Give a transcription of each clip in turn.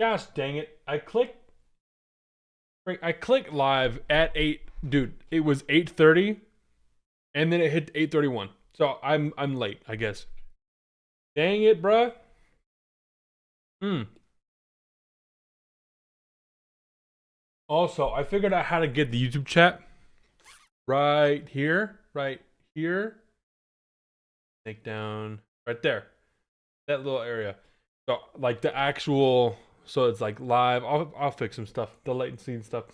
Gosh dang it! I clicked live at 8, dude. It was 8:30, and then it hit 8:31. So I'm late, I guess. Dang it, bruh. Hmm. Also, I figured out how to get the YouTube chat right here, right here. Take down right there, that little area. So like the actual, so it's like live. I'll fix some stuff, the latency and stuff.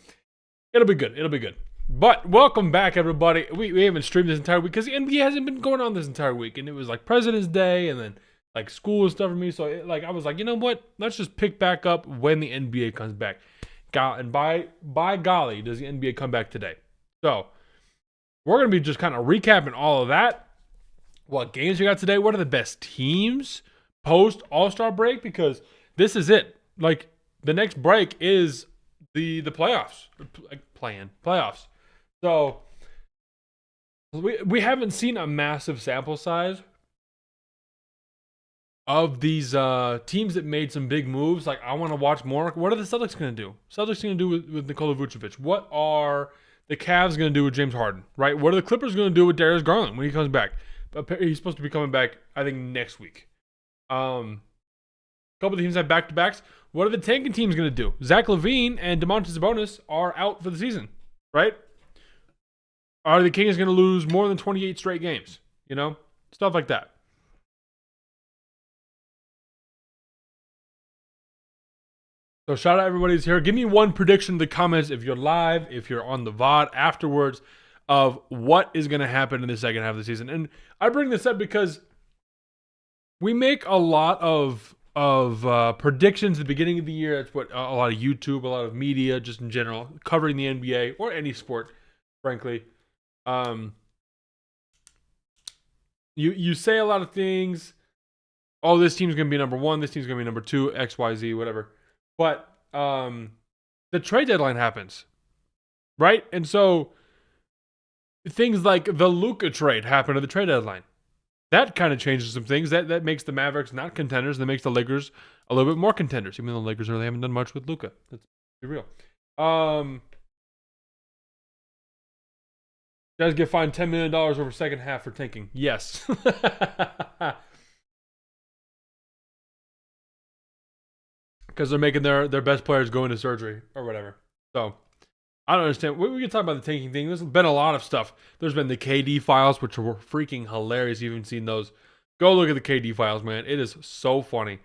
It'll be good. It'll be good. But welcome back, everybody. We haven't streamed this entire week because the NBA hasn't been going on this entire week, and it was like President's Day, and then like school and stuff for me. So I was like, you know what? Let's just pick back up when the NBA comes back. And by golly, does the NBA come back today? So we're gonna be just kind of recapping all of that. What games we got today? What are the best teams post All Star break? Because this is it. Like the next break is the playoffs, like playing playoffs. So we haven't seen a massive sample size of these teams that made some big moves. Like I want to watch more. What are the Celtics going to do? Celtics going to do with Nikola Vucevic? What are the Cavs going to do with James Harden? Right? What are the Clippers going to do with Darius Garland when he comes back? He's supposed to be coming back, I think, next week. A couple of teams have back to backs. What are the tanking teams going to do? Zach LaVine and Domantas Sabonis are out for the season, right? Are the Kings going to lose more than 28 straight games? You know, stuff like that. So shout out everybody who's here. Give me one prediction in the comments if you're live, if you're on the VOD afterwards, of what is going to happen in the second half of the season. And I bring this up because we make a lot of predictions at the beginning of the year. That's what a lot of YouTube, a lot of media, just in general, covering the NBA or any sport, frankly. Um, you say a lot of things. Oh, this team's gonna be number one. This team's gonna be number two. X, Y, Z, whatever. But the trade deadline happens, right? And so things like the Luka trade happen at the trade deadline. That kind of changes some things. That makes the Mavericks not contenders. That makes the Lakers a little bit more contenders, even though the Lakers really haven't done much with Luka. Let's be real. Does get fined $10 million over second half for tanking. Yes. Because they're making their best players go into surgery or whatever. So I don't understand. We can talk about the tanking thing. There's been a lot of stuff. There's been the KD files, which were freaking hilarious. You haven't seen those. Go look at the KD files, man. It is so funny.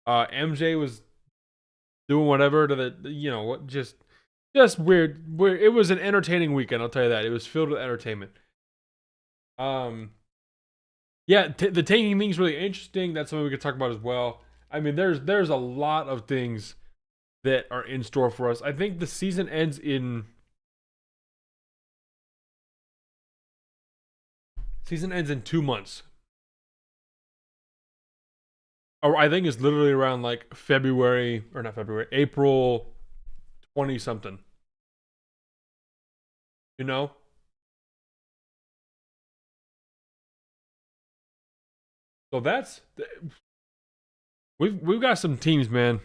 MJ was doing whatever to the, what, just weird. It was an entertaining weekend. I'll tell you that. It was filled with entertainment. Yeah, the tanking thing is really interesting. That's something we could talk about as well. I mean, there's a lot of things that are in store for us. I think the season ends in 2 months. Or I think it's literally around like February, or not February, April 20 something. You know? So we've got some teams, man.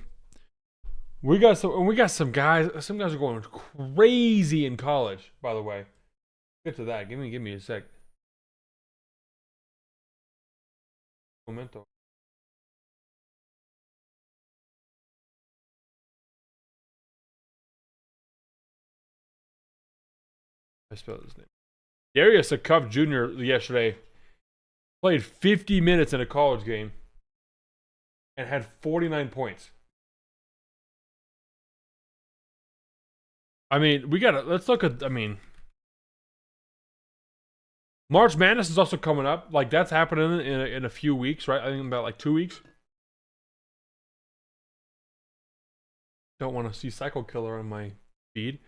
We got some guys. Some guys are going crazy in college, by the way. Get to that. Give me a sec. Momento. I spelled his name. Darius Cuff Jr. yesterday played 50 minutes in a college game and had 49 points. I mean, let's look at, March Madness is also coming up. Like, that's happening in a few weeks, right? I think about like 2 weeks. Don't want to see Psycho Killer on my feed.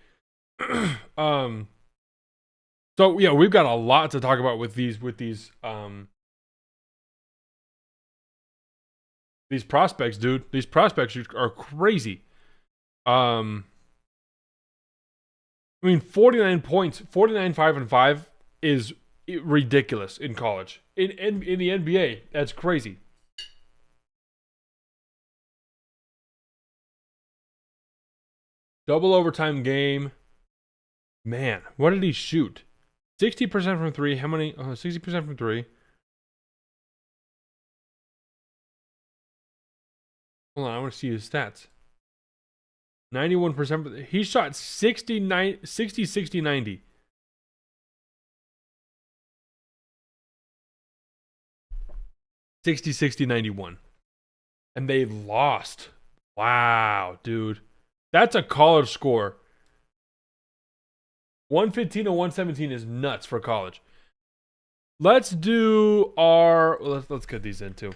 So yeah, we've got a lot to talk about with these prospects, dude. These prospects are crazy. I mean, 49 points, 49, 5 and 5 is ridiculous in college. In the NBA, that's crazy. Double overtime game. Man, what did he shoot? 60% from three. How many? 60% from three. Hold on, I want to see his stats. 91%. He shot 60, 60, 90. 60, 60, 91. And they lost. Wow, dude. That's a college score. 115 to 117 is nuts for college. Let's do our... Let's get these in too.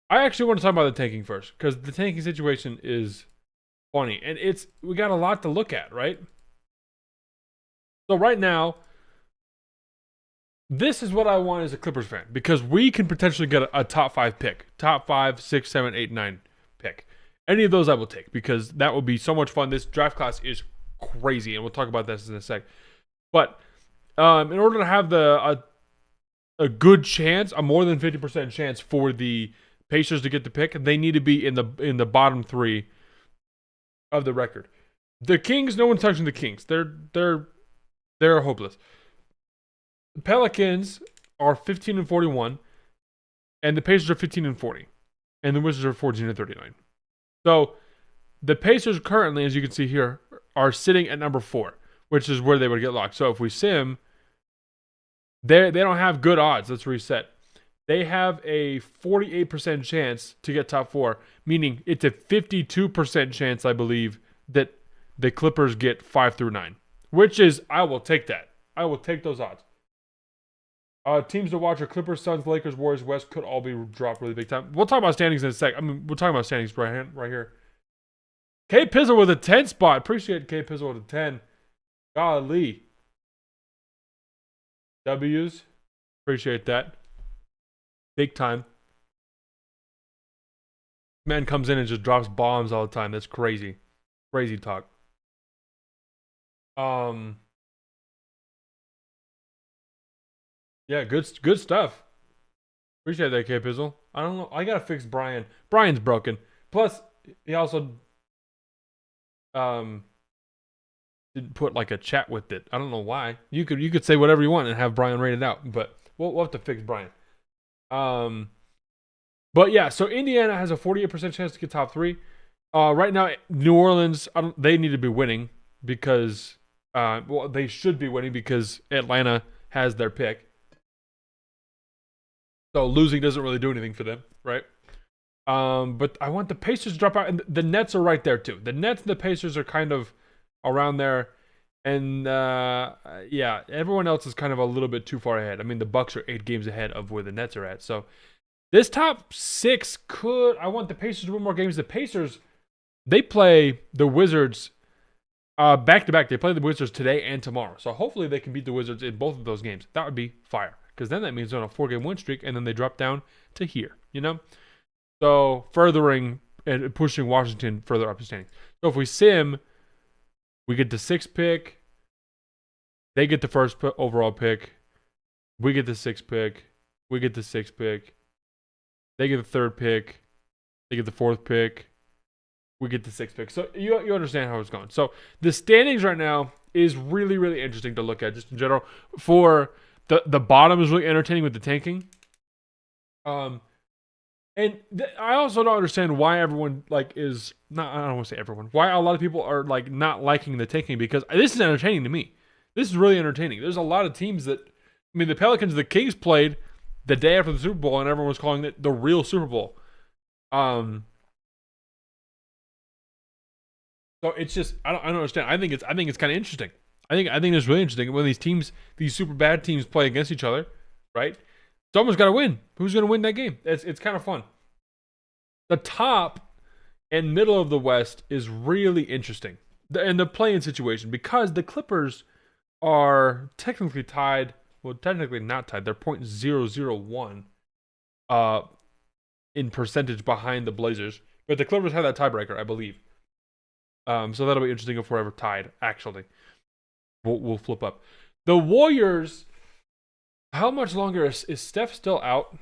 I actually want to talk about the tanking first, because the tanking situation is funny. And we got a lot to look at, right? So right now, this is what I want as a Clippers fan, because we can potentially get a top 5 pick. Top 5, 6, 7, 8, 9 pick. Any of those I will take, because that will be so much fun. This draft class is crazy, and we'll talk about this in a sec. But in order to have a good chance, a more than 50% chance for the Pacers to get the pick, they need to be in the bottom 3 of the record. The Kings, no one's touching the Kings. They're hopeless. The Pelicans are 15 and 41, and the Pacers are 15 and 40, and the Wizards are 14 and 39. So the Pacers currently, as you can see here, are sitting at number 4, which is where they would get locked. So if we sim, they don't have good odds. Let's reset. They have a 48% chance to get top 4, meaning it's a 52% chance, I believe, that the Clippers get 5 through 9, which is, I will take that. I will take those odds. Teams to watch are Clippers, Suns, Lakers, Warriors, West could all be dropped really big time. We'll talk about standings in a sec. I mean, we'll talk about standings right here. K Pizzle with a 10 spot. Appreciate K Pizzle with a 10. Golly. W's. Appreciate that. Big time. Man comes in and just drops bombs all the time. That's crazy. Crazy talk. Yeah, good stuff. Appreciate that, K Pizzle. I don't know. I gotta fix Brian. Brian's broken. Plus, he also didn't put like a chat with it. I don't know why. You could say whatever you want and have Brian rate it out, but we'll have to fix Brian. But yeah, so Indiana has a 48% chance to get top 3. Right now, New Orleans, they need to be winning because they should be winning because Atlanta has their pick. So losing doesn't really do anything for them, right? But I want the Pacers to drop out, and the Nets are right there too. The Nets and the Pacers are kind of around there, and yeah, everyone else is kind of a little bit too far ahead. I mean, the Bucks are 8 games ahead of where the Nets are at. So this top 6 I want the Pacers to win more games. The Pacers, they play the Wizards back to back. They play the Wizards today and tomorrow. So hopefully they can beat the Wizards in both of those games. That would be fire. Because then that means they're on a 4-game win streak, and then they drop down to here, So furthering and pushing Washington further up the standings. So if we sim, we get the 6th pick. They get the first overall pick. We get the 6th pick. We get the 6th pick. They get the 3rd pick. They get the 4th pick. We get the 6th pick. So you understand how it's going. So the standings right now is really, really interesting to look at just in general. For the bottom is really entertaining with the tanking. And I also don't understand why everyone is not. I don't want to say everyone. Why a lot of people are not liking the tanking, because this is entertaining to me. This is really entertaining. There's a lot of teams that, I mean, the Pelicans, the Kings played the day after the Super Bowl, and everyone was calling it the real Super Bowl. So it's just I don't understand. I think it's kind of interesting. I think it's really interesting when these super bad teams play against each other, right? Someone's got to win. Who's going to win that game? It's kind of fun. The top and middle of the West is really interesting, and the play-in situation, because the Clippers are technically tied. Well, technically not tied. They're .001 in percentage behind the Blazers, but the Clippers have that tiebreaker, I believe. So that'll be interesting if we're ever tied. Actually, we'll flip up. The Warriors. How much longer is Steph still out?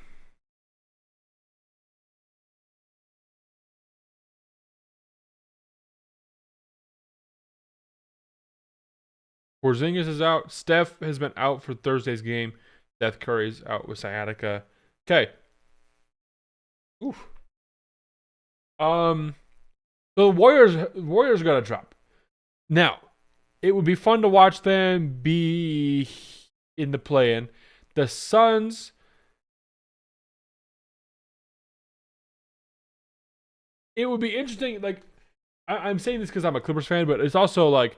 Porzingis is out. Steph has been out for Thursday's game. Seth Curry's out with sciatica. Okay. Oof. So the Warriors got to drop. Now, it would be fun to watch them be in the play-in. The Suns, it would be interesting. Like, I'm saying this because I'm a Clippers fan, but it's also like,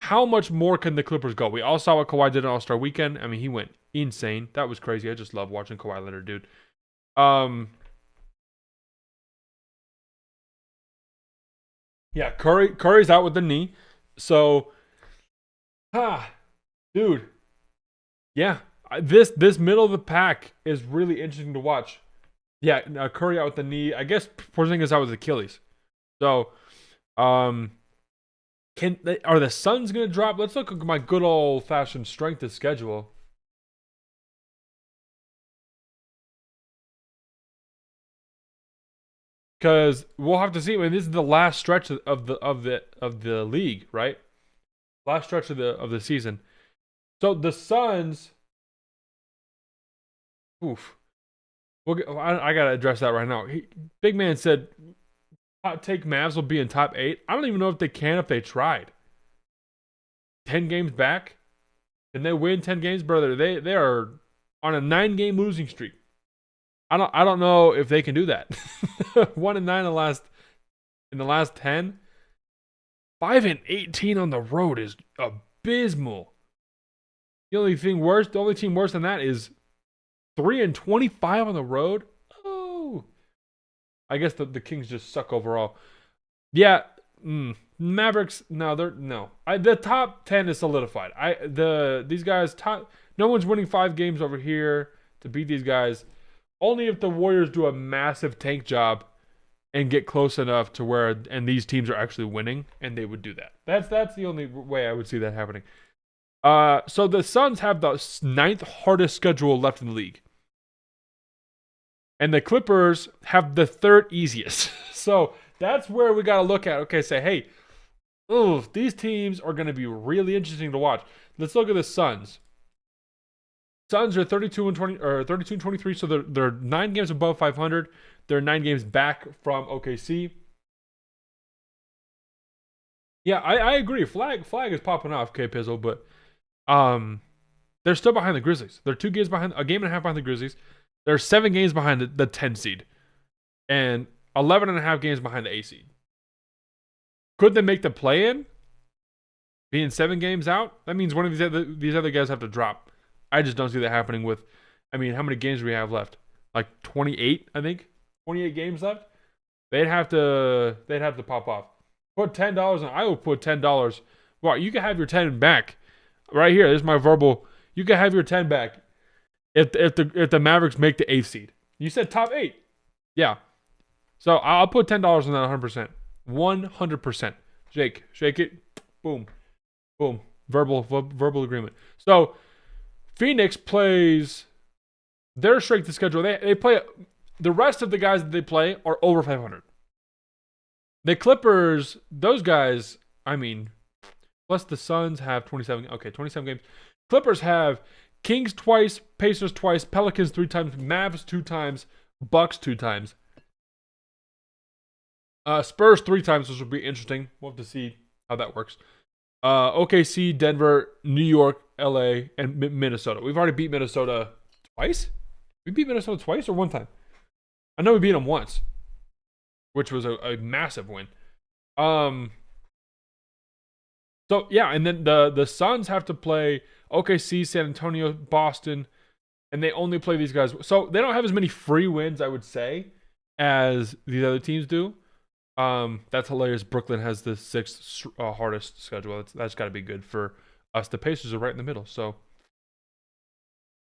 how much more can the Clippers go? We all saw what Kawhi did in All-Star Weekend. I mean, he went insane. That was crazy. I just love watching Kawhi Leonard, dude. Yeah, Curry's out with the knee. So, dude. Yeah, this middle of the pack is really interesting to watch. Yeah, Curry out with the knee. I guess Porzingis out with Achilles. So, are the Suns gonna drop? Let's look at my good old fashioned strength of schedule. Because we'll have to see. I mean, this is the last stretch of the league, right? Last stretch of the season. So the Suns, oof. I gotta address that right now. Big Man said, "Hot take: Mavs will be in top 8." I don't even know if they can if they tried. 10 games back, and they win 10 games, brother. They are on a 9-game losing streak. I don't know if they can do that. 1-9 in the last 10. 5-18 on the road is abysmal. The only team worse than that is 3-25 on the road. Oh, I guess the Kings just suck overall. Yeah, Mavericks. No, the top 10 is solidified. These guys no one's winning 5 games over here to beat these guys. Only if the Warriors do a massive tank job and get close enough to where these teams are actually winning, and they would do that. That's the only way I would see that happening. So the Suns have the 9th hardest schedule left in the league. And the Clippers have the 3rd easiest. So that's where we got to look at. Okay, say, hey, these teams are going to be really interesting to watch. Let's look at the Suns. Suns are 32-23, so they're 9 games above 500. They're 9 games back from OKC. Yeah, I agree. Flag is popping off, K-Pizzle, but they're still behind the Grizzlies. They're 2 games behind, a game and a half behind the Grizzlies. They're 7 games behind the 10 seed, and 11 and a half games behind the 8 seed. Could they make the play-in? Being 7 games out, that means one of these other guys have to drop. I just don't see that happening with, I mean, how many games do we have left? Like 28, I think. 28 games left. They'd have to pop off. Put $10 on. I will put $10. Well, you can have your 10 back. Right here. This is my verbal. You can have your 10 back if the Mavericks make the 8th seed. You said top 8. Yeah. So I'll put $10 on that 100%. 100%. Jake, shake it. Boom. Boom. Verbal agreement. So Phoenix plays their strength of schedule. They play, the rest of the guys that they play are over 500. The Clippers, those guys, I mean, plus the Suns have 27 games. Clippers have Kings twice, Pacers twice, Pelicans 3 times, Mavs 2 times, Bucks 2 times. Spurs 3 times, which will be interesting. We'll have to see how that works. OKC, Denver, New York, LA, and Minnesota. We've already beat Minnesota twice? We beat Minnesota twice or 1 time? I know we beat them once, which was a massive win. So yeah, and then the Suns have to play OKC, San Antonio, Boston, and they only play these guys. So they don't have as many free wins, I would say, as these other teams do. That's hilarious. Brooklyn has the 6th hardest schedule. That's got to be good for us. The Pacers are right in the middle, so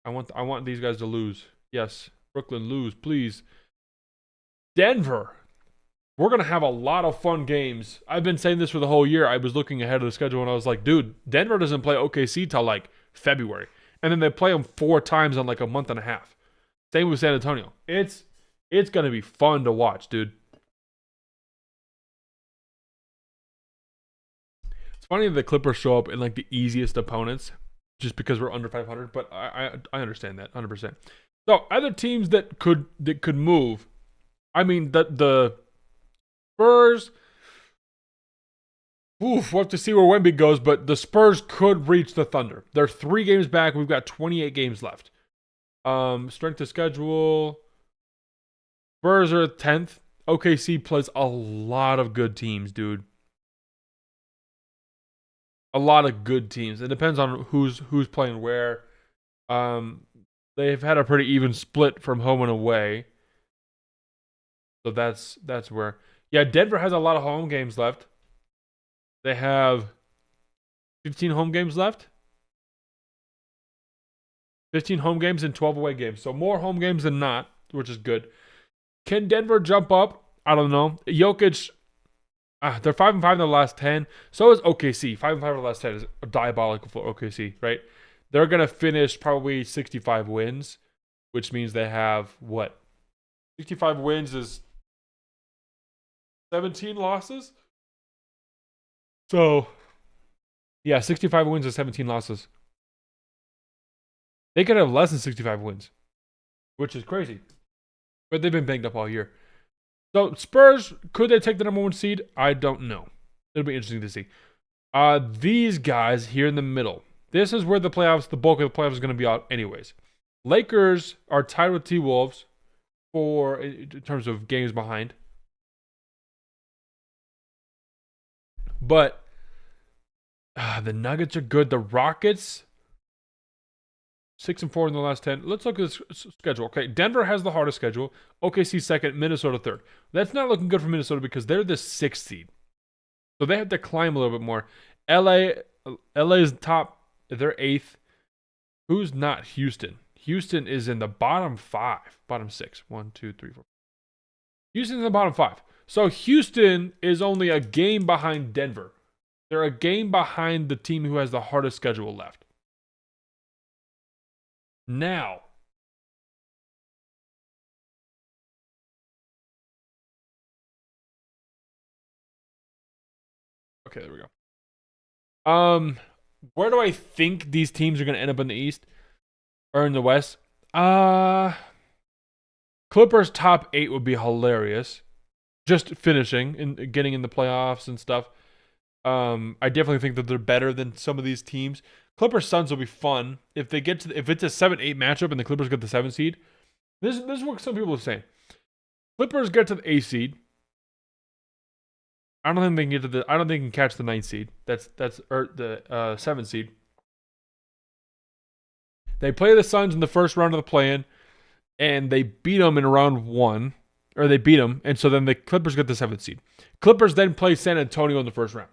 I want these guys to lose. Yes, Brooklyn, lose, please. Denver. We're going to have a lot of fun games. I've been saying this for the whole year. I was looking ahead of the schedule and I was like, dude, Denver doesn't play OKC till like February. And then they play them 4 times on like a month and a half. Same with San Antonio. It's going to be fun to watch, dude. funny that the Clippers show up in like the easiest opponents just because we're under 500, but I understand that 100%. So other teams that could move. I mean the Spurs. Oof, we'll have to see where Wemby goes, but the Spurs could reach the Thunder. They're 3 games back. We've got 28 games left. Strength of schedule. Spurs are 10th. OKC plays a lot of good teams, dude. A lot of good teams. It depends on who's playing where. They've had a pretty even split from home and away. So that's where. Yeah, Denver has a lot of home games left. They have 15 home games left. 15 home games and 12 away games. So more home games than not, which is good. Can Denver jump up? I don't know. Jokic, they're 5-5 in the last 10. So is OKC. 5-5 in the last 10 is diabolical for OKC, right? They're going to finish probably 65 wins, which means they have what? 65 wins is 17 losses? So, yeah, 65 wins is 17 losses. They could have less than 65 wins, which is crazy. But they've been banged up all year. So, Spurs, could they take the number 1 seed? I don't know. It'll be interesting to see. These guys here in the middle. This is where the bulk of the playoffs is going to be out anyways. Lakers are tied with T-Wolves in terms of games behind. But the Nuggets are good. The Rockets, 6-4 in the last 10. Let's look at this schedule. Okay, Denver has the hardest schedule. OKC second, Minnesota third. That's not looking good for Minnesota because they're the 6th seed. So they have to climb a little bit more. LA is top. They're 8th. Who's not? Houston. Houston is in the bottom 6. 1, 2, 3, 4. Houston's in the bottom 5. So Houston is only a game behind Denver. They're a game behind the team who has the hardest schedule left. Now, okay, there we go. Where do I think these teams are going to end up in the East or in the West? Clippers top 8 would be hilarious. Just finishing and getting in the playoffs and stuff. I definitely think that they're better than some of these teams. Clippers Suns will be fun if they get to if it's a 7-8 matchup and the Clippers get the 7 seed. This is what some people are saying. Clippers get to the 8 seed. I don't think they can get to the. I don't think they can catch the 9 seed. That's the 7 seed. They play the Suns in the first round of the play-in, and they beat them in round 1. Or they beat them, and so then the Clippers get the 7th seed. Clippers then play San Antonio in the first round.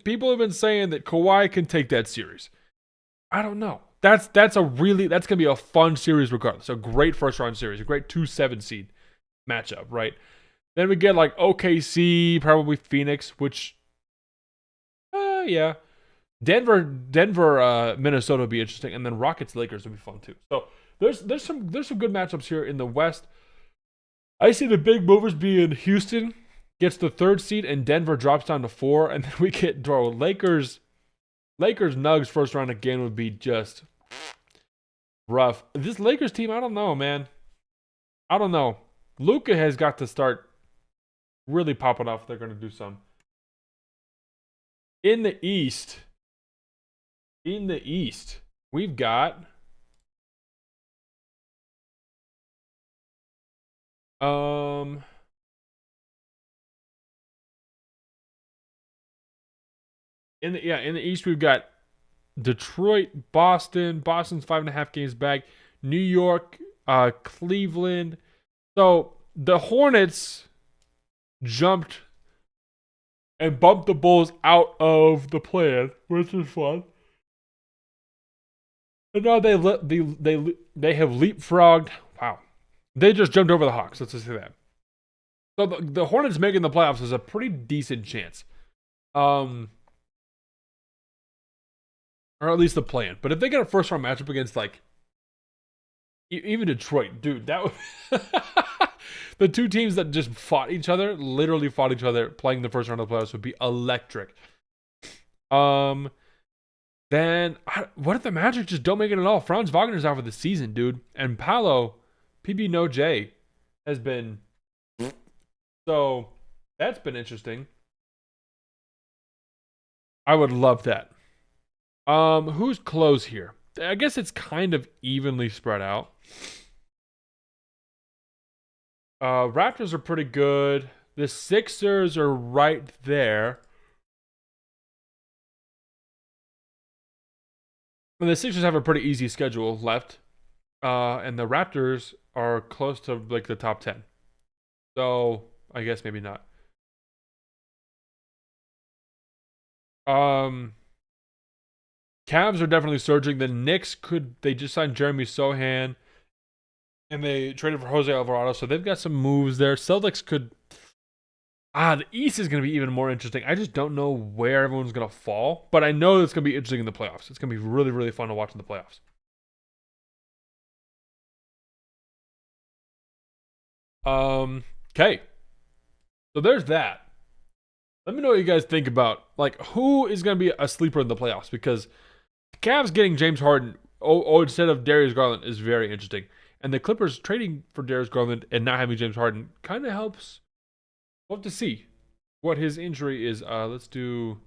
People have been saying that Kawhi can take that series. I don't know. That's gonna be a fun series regardless. A great first round series, a great 2-7 seed matchup, right? Then we get like OKC, probably Phoenix, which, yeah. Denver, Minnesota would be interesting, and then Rockets, Lakers would be fun too. So there's some good matchups here in the West. I see the big movers being Houston gets the 3rd seed and Denver drops down to 4, and then we get Lakers Nugs first round again would be just rough. This Lakers team, I don't know, man. I don't know. Luka has got to start really popping off. They're going to do some. In the East, we've got in the East we've got Detroit, Boston. Boston's 5.5 games back. New York, Cleveland. So the Hornets jumped and bumped the Bulls out of the play-in, which is fun. And now they have leapfrogged. Wow, they just jumped over the Hawks. Let's just say that. So the Hornets making the playoffs is a pretty decent chance, or at least the play-in. But if they get a first-round matchup against like even Detroit, dude, that would The two teams that just fought each other, literally fought each other, playing the first round of the playoffs would be electric. Then what if the Magic just don't make it at all? Franz Wagner's out for the season, dude, and Paolo, PB No J, has been. So that's been interesting. I would love that. Who's close here? I guess it's kind of evenly spread out. Raptors are pretty good. The Sixers are right there. And the Sixers have a pretty easy schedule left. And the Raptors are close to like the top 10. So I guess maybe not. Cavs are definitely surging. The Knicks they just signed Jeremy Sohan and they traded for Jose Alvarado, so they've got some moves there. Celtics could the East is going to be even more interesting. I just don't know where everyone's going to fall, but I know it's going to be interesting in the playoffs. It's going to be really, really fun to watch in the playoffs. Okay. So there's that. Let me know what you guys think about, like, who is going to be a sleeper in the playoffs, because the Cavs getting James Harden instead of Darius Garland is very interesting. And the Clippers trading for Darius Garland and not having James Harden kind of helps. We'll have to see what his injury is. Let's do.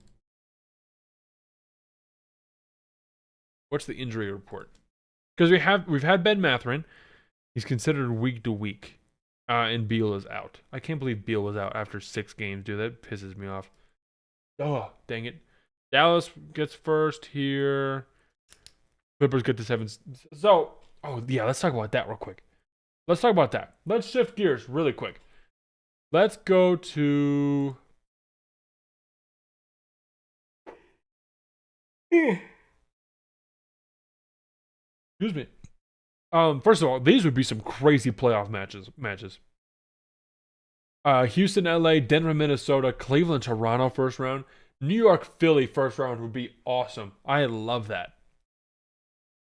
What's the injury report? Because we've had Ben Mathurin. He's considered week to week. And Beal is out. I can't believe Beal was out after 6 games, dude. That pisses me off. Oh, dang it. Dallas gets first here. Clippers get to 7. So, let's talk about that real quick. Let's talk about that. Let's shift gears really quick. Let's go to... Excuse me. First of all, these would be some crazy playoff matches. Houston, LA, Denver, Minnesota, Cleveland, Toronto first round, New York, Philly first round would be awesome. I love that.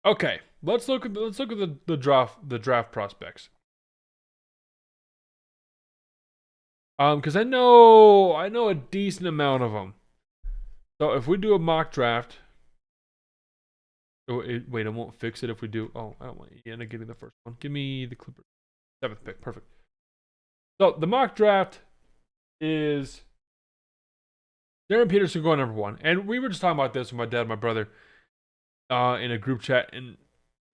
Okay, let's look at the draft prospects. Because I know a decent amount of them. So if we do a mock draft, wait, I won't fix it if we do. Oh, I don't want Indiana getting the first one. Give me the Clippers, 7th pick, perfect. So the mock draft is Darren Peterson going number 1, and we were just talking about this with my dad and my brother in a group chat, and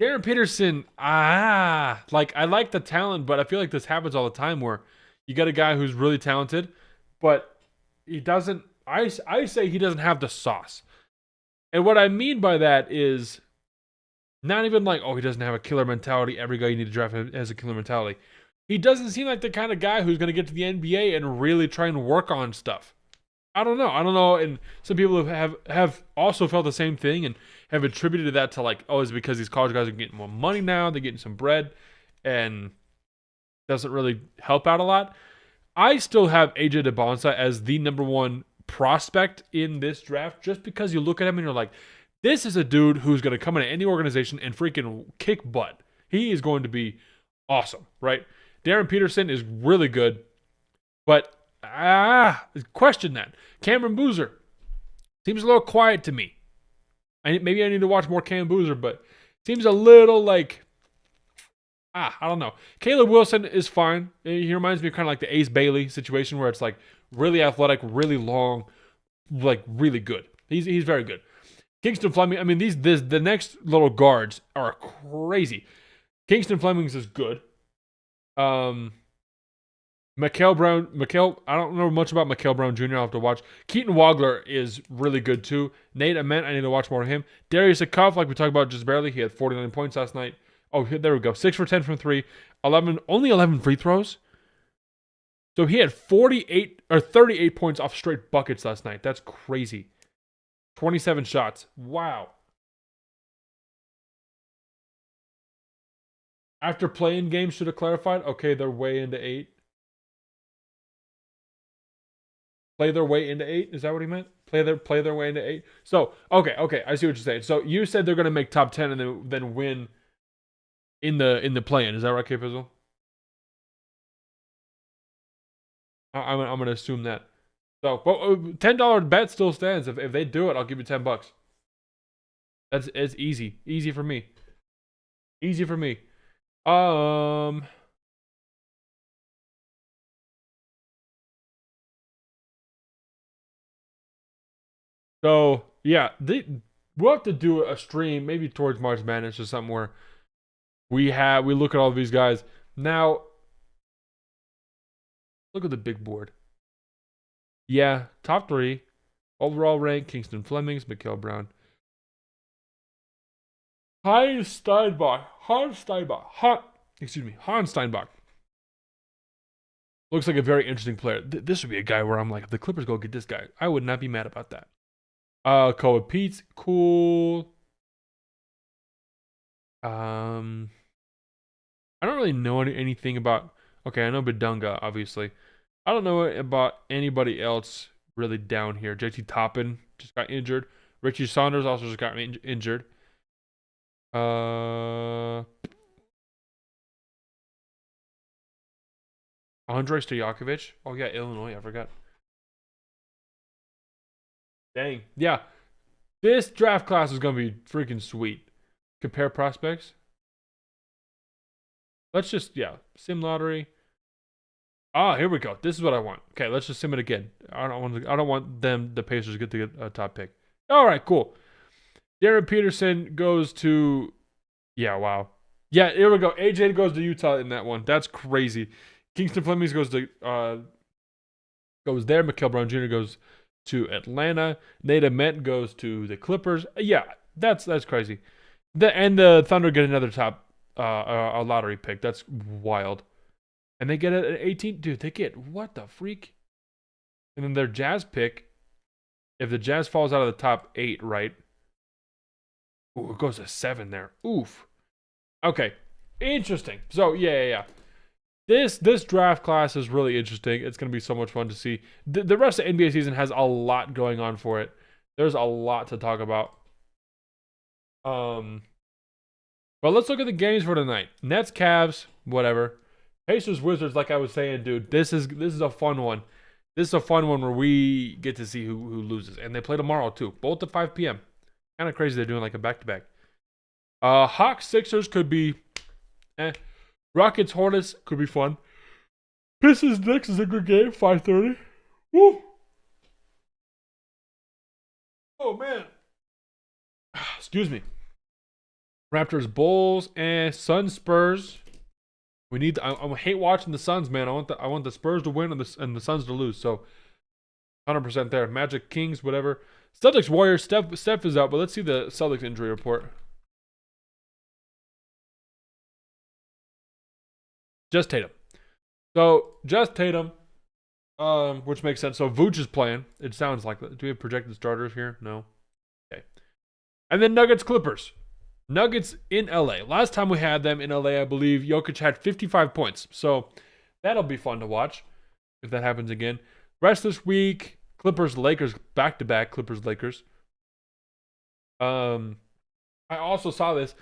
Darren Peterson, like, I like the talent, but I feel like this happens all the time where you get a guy who's really talented, but he doesn't. I say he doesn't have the sauce. And what I mean by that is not even like, he doesn't have a killer mentality. Every guy you need to draft has a killer mentality. He doesn't seem like the kind of guy who's going to get to the NBA and really try and work on stuff. I don't know. And some people have also felt the same thing and have attributed that to like, it's because these college guys are getting more money now. They're getting some bread and doesn't really help out a lot. I still have AJ DeBonsa as the number 1 prospect in this draft, just because you look at him and you're like, this is a dude who's going to come into any organization and freaking kick butt. He is going to be awesome, right? Darren Peterson is really good, but question that. Cameron Boozer seems a little quiet to me. Maybe I need to watch more Cam Boozer, but seems a little like, I don't know. Caleb Wilson is fine. He reminds me of kind of like the Ace Bailey situation where it's like really athletic, really long, like really good. He's very good. Kingston Fleming, I mean, the next little guards are crazy. Kingston Flemings is good. Mikal Brown, I don't know much about Mikal Brown Jr. I'll have to watch. Keaton Wagler is really good too. Nate Ament, I need to watch more of him. Darius Akov, like we talked about just barely, he had 49 points last night. Oh, there we go. 6 for 10 from 3. Only 11 free throws. So he had 38 points off straight buckets last night. That's crazy. 27 shots. Wow. After playing games should have clarified. Okay, they're way into 8. Play their way into 8? Is that what he meant? Play their way into 8? So, okay, I see what you're saying. So you said they're going to make top 10 and then win in the play-in. Is that right, K-Pizzle? I'm gonna assume that. So, but $10 bet still stands. If they do it, I'll give you $10. It's easy for me. Easy for me. So yeah, we'll have to do a stream maybe towards March Madness or something where we look at all of these guys. Now, look at the big board. Yeah, top 3 overall rank: Kingston Flemings, Mikal Brown, Hans Steinbach. Looks like a very interesting player. This would be a guy where I'm like, if the Clippers go get this guy, I would not be mad about that. Koa Pete's cool. I don't really know anything about. Okay, I know Bedunga, obviously. I don't know about anybody else really down here. JT Toppin just got injured. Richie Saunders also just got injured. Andrei Stojakovic. Oh yeah, Illinois. I forgot. Dang. Yeah. This draft class is gonna be freaking sweet. Compare prospects. Let's just sim lottery. Here we go. This is what I want. Okay, let's just sim it again. I don't want the Pacers to get a top pick. All right, cool. Darren Peterson goes to wow. Yeah, here we go. AJ goes to Utah in that one. That's crazy. Kingston Flemings goes there. Mikal Brown Jr. goes to Atlanta. Nate Ament goes to the Clippers. Yeah, that's crazy. The Thunder get another top a lottery pick. That's wild. And they get it at 18. Dude, they get what the freak? And then their Jazz pick, if the Jazz falls out of the top 8, right? Ooh, it goes to 7 there. Oof. Okay. Interesting. So, yeah. This draft class is really interesting. It's going to be so much fun to see. The rest of the NBA season has a lot going on for it. There's a lot to talk about. But let's look at the games for tonight. Nets, Cavs, whatever. Pacers, Wizards, like I was saying, dude, this is a fun one. This is a fun one where we get to see who loses. And they play tomorrow, too. Both at 5 p.m. Kind of crazy they're doing like a back-to-back. Hawks, Sixers could be Rockets, Hornets could be fun. Pistons, Knicks is a good game. 5:30. Woo! Oh, man. Excuse me. Raptors, Bulls, and Suns, Spurs. We need. I hate watching the Suns, man. I want the Spurs to win and the Suns to lose. So, 100% there. Magic, Kings, whatever. Celtics, Warriors. Steph is out, but let's see the Celtics injury report. Just Tatum. So just Tatum, which makes sense. So Vooch is playing. It sounds like. Do we have projected starters here? No. Okay. And then Nuggets, Clippers. Nuggets in LA. Last time we had them in LA, I believe Jokic had 55 points. So that'll be fun to watch if that happens again. Rest this week, Clippers, Lakers, back-to-back Clippers, Lakers. I also saw this.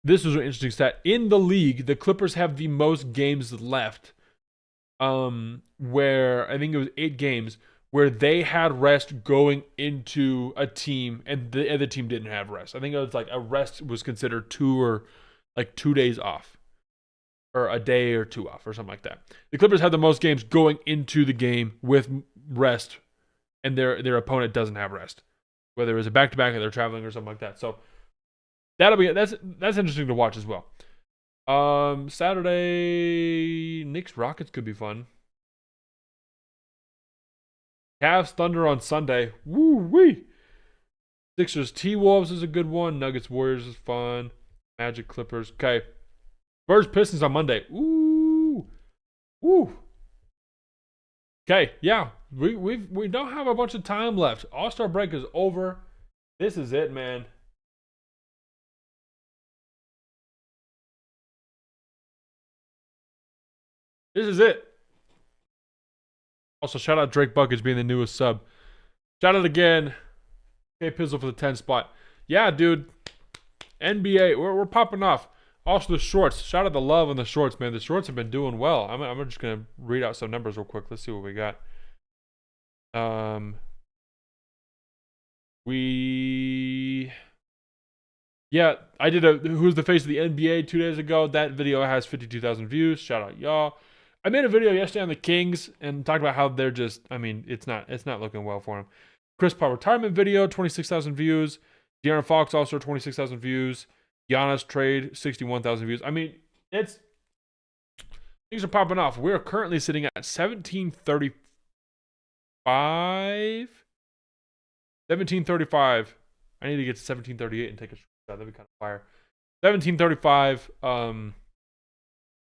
This was an interesting stat. In the league, the Clippers have the most games left. Where I think it was 8 games where they had rest going into a team and the other team didn't have rest. I think it was like a rest was considered 2 days off. Or a day or 2 off or something like that. The Clippers have the most games going into the game with rest and their opponent doesn't have rest. Whether it was a back-to-back or they're traveling or something like that. So that's interesting to watch as well. Saturday, Knicks Rockets could be fun. Cavs Thunder on Sunday. Woo wee. Sixers T-Wolves is a good one. Nuggets Warriors is fun. Magic Clippers. Okay. Spurs Pistons on Monday. Ooh. Woo. Okay, yeah. We don't have a bunch of time left. All-Star break is over. This is it, man. This is it. Also, shout out Drake Buckets being the newest sub. Shout out again. K Pizzle for the 10 spot. Yeah, dude. NBA, we're popping off. Also, the shorts. Shout out the love on the shorts, man. The shorts have been doing well. I'm just gonna read out some numbers real quick. Let's see what we got. Yeah, I did a Who's the Face of the NBA 2 days ago. That video has 52,000 views. Shout out y'all. I made a video yesterday on the Kings and talked about how they're just, I mean, it's not looking well for them. Chris Paul retirement video, 26,000 views. De'Aaron Fox also 26,000 views. Giannis trade, 61,000 views. I mean, things are popping off. We're currently sitting at 1735. 1735. I need to get to 1738 and take a shot. That'd be kind of fire. 1735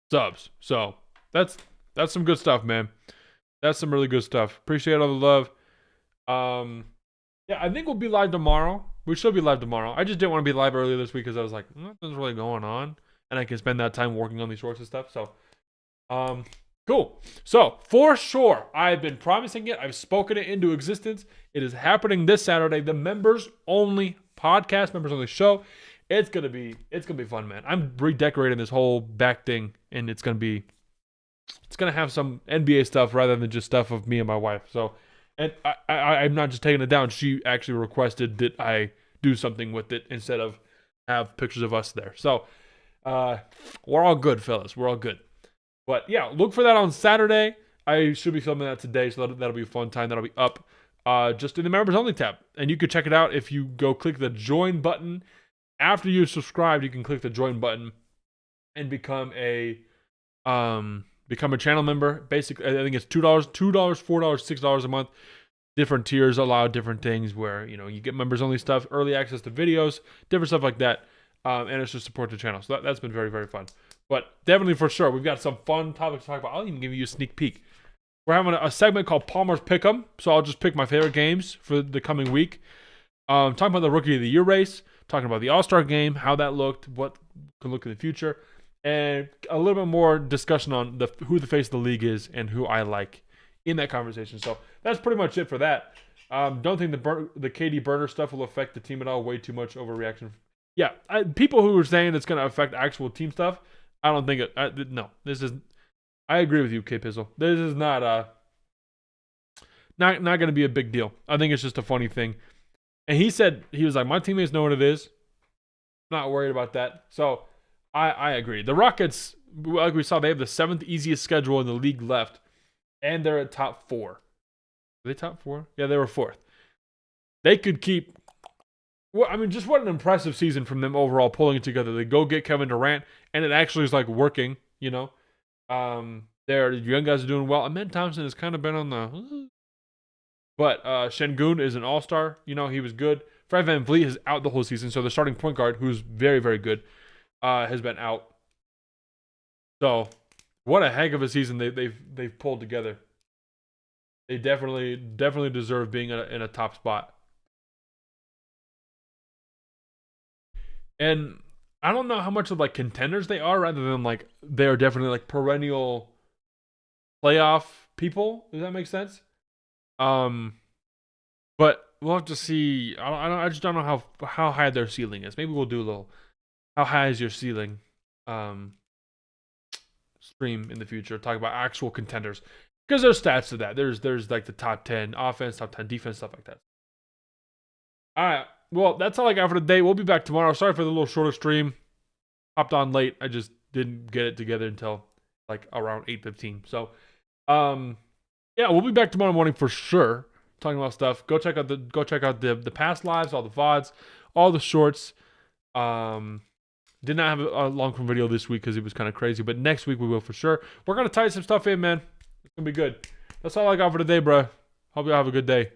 subs. So that's some good stuff, man. That's some really good stuff. Appreciate all the love. Yeah, I think we'll be live tomorrow. We should be live tomorrow. I just didn't want to be live earlier this week because I was like, nothing's really going on, and I can spend that time working on these shorts and stuff. So, cool. So for sure, I've been promising it. I've spoken it into existence. It is happening this Saturday. The members only podcast, members only show. It's gonna be fun, man. I'm redecorating this whole back thing, and it's gonna have some NBA stuff rather than just stuff of me and my wife. So. And I'm not just taking it down. She actually requested that I do something with it instead of have pictures of us there. So we're all good, fellas. We're all good. But yeah, look for that on Saturday. I should be filming that today, so that'll be a fun time. That'll be up just in the members only tab. And you can check it out if you go click the join button. After you subscribe, you can click the join button and become a channel member. Basically, I think it's $2, $4, $6 a month. Different tiers allow different things where, you get members only stuff, early access to videos, different stuff like that. And it's just support the channel. So that's been very, very fun. But definitely for sure, we've got some fun topics to talk about. I'll even give you a sneak peek. We're having a segment called Palmer's Pick'em. So I'll just pick my favorite games for the coming week. Talking about the Rookie of the Year race, talking about the All-Star game, how that looked, what can look in the future. And a little bit more discussion on who the face of the league is and who I like in that conversation. So that's pretty much it for that. Don't think the KD burner stuff will affect the team at all. Way too much overreaction. Yeah, people who are saying it's going to affect actual team stuff, I don't think it. No, this is. I agree with you, K Pizzle. This is not going to be a big deal. I think it's just a funny thing. And he was like, my teammates know what it is. Not worried about that. So. I agree. The Rockets, like we saw, they have the 7th easiest schedule in the league left, and they're at top 4. Are they top 4? Yeah, they were 4th. They could keep. Well, I mean, just what an impressive season from them overall, pulling it together. They go get Kevin Durant, and it actually is like working. Their young guys are doing well. Ahmed Thompson has kind of been on the. But Şengün is an all-star. He was good. Fred VanVleet is out the whole season, so the starting point guard, who's very, very good. Has been out. So, what a heck of a season they've pulled together. They definitely deserve being in a top spot. And I don't know how much of like contenders they are, rather than like they are definitely like perennial playoff people. Does that make sense? But we'll have to see. I just don't know how high their ceiling is. Maybe we'll do a little. How high is your ceiling? Stream in the future. Talk about actual contenders. Because there's stats to that. There's like the top 10 offense, top 10 defense, stuff like that. Alright. Well, that's all I got for today. We'll be back tomorrow. Sorry for the little shorter stream. Hopped on late. I just didn't get it together until like around 8:15. So yeah, we'll be back tomorrow morning for sure. Talking about stuff. Go check out the past lives, all the VODs, all the shorts. Did not have a long form video this week because it was kind of crazy, but next week we will for sure. We're going to tie some stuff in, man. It's going to be good. That's all I got for today, bro. Hope you all have a good day.